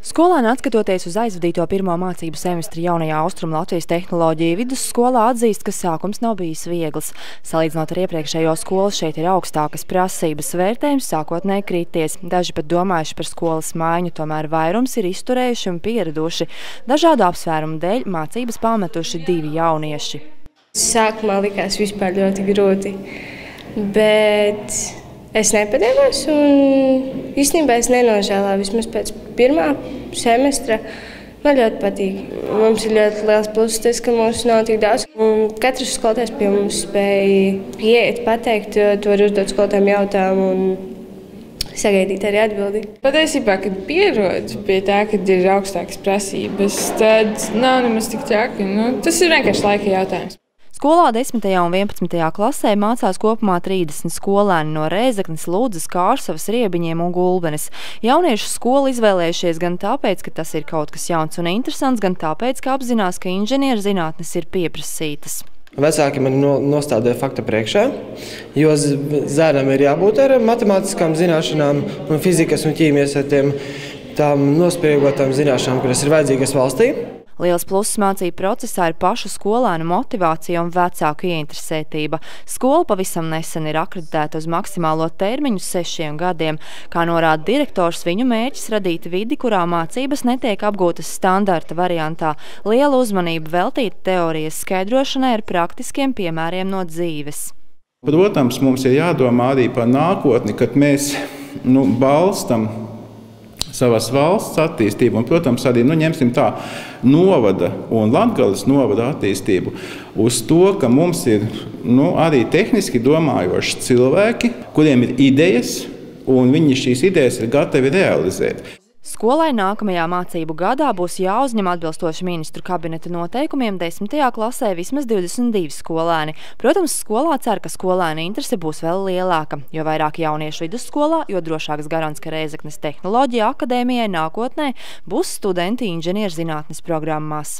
Skolēni, atskatoties uz aizvadīto pirmo mācību semestri jaunajā Austrumlatvijas tehnoloģiju vidusskolā, atzīst, ka sākums nav bijis viegls. Salīdzinot ar iepriekšējo skolu, šeit ir augstākas prasības, vērtējums sākotnēji krities. Daži pat domājuši par skolas maiņu, tomēr vairums ir izturējuši un pieraduši. Dažādu apsvērumu dēļ mācības pametuši 2 jaunieši. Sākumā likās vispār ļoti grūti, bet es nepadevos un īstenībā es nenožēloju. Vismaz pēc pirmā semestra man ļoti patīk. Mums ir ļoti liels pluss tas, ka mums nav tik daudz. Un katrs skolotājs pie mums spēja pieiet, pateikt, tu vari uzdot skolotājiem jautājumu un sagaidīt arī atbildi. Patiesībā, kad pierod pie tā, kad ir augstākas prasības, tad nav nemaz tik traki. Tas ir vienkārši laika jautājums. Skolā 10. un 11. klasē mācās kopumā 30 skolēni no Rēzeknes, Ludzas, Kārsavas, Riebiņiem un Gulbenes. Jauniešu skolu izvēlējušies gan tāpēc, ka tas ir kaut kas jauns un interesants, gan tāpēc, ka apzinās, ka inženierzinātnes ir pieprasītas. Vecāki man nostādīja fakta priekšā, jo zēnam ir jābūt ar matemātiskām zināšanām un fizikas un ķīmijas ar tām nospiegodām zināšanām, kuras ir vajadzīgas valstī. Liels pluss mācību procesā ir pašu skolēnu motivācija un vecāku ieinteresētība. Skola pavisam nesen ir akreditēta uz maksimālo termiņu 6 gadiem. Kā norāda direktors, viņu mērķis radīt vidi, kurā mācības netiek apgūtas standarta variantā. Liela uzmanība veltīta teorijas skaidrošanai ar praktiskiem piemēriem no dzīves. Protams, mums ir jādomā arī par nākotni, kad mēs balstam savas valsts attīstību un, protams, arī ņemsim tā novada un Latgales novada attīstību uz to, ka mums ir arī tehniski domājoši cilvēki, kuriem ir idejas un viņi šīs idejas ir gatavi realizēt. Skolai nākamajā mācību gadā būs jāuzņem atbilstoši ministru kabineta noteikumiem 10. klasē vismaz 22 skolēni. Protams, skolā cer, ka skolēnu interese būs vēl lielāka. Jo vairāk jauniešu vidusskolā, jo drošāks garants, ka Rēzeknes tehnoloģija akadēmijai nākotnē būs studenti inženierzinātnes programmās.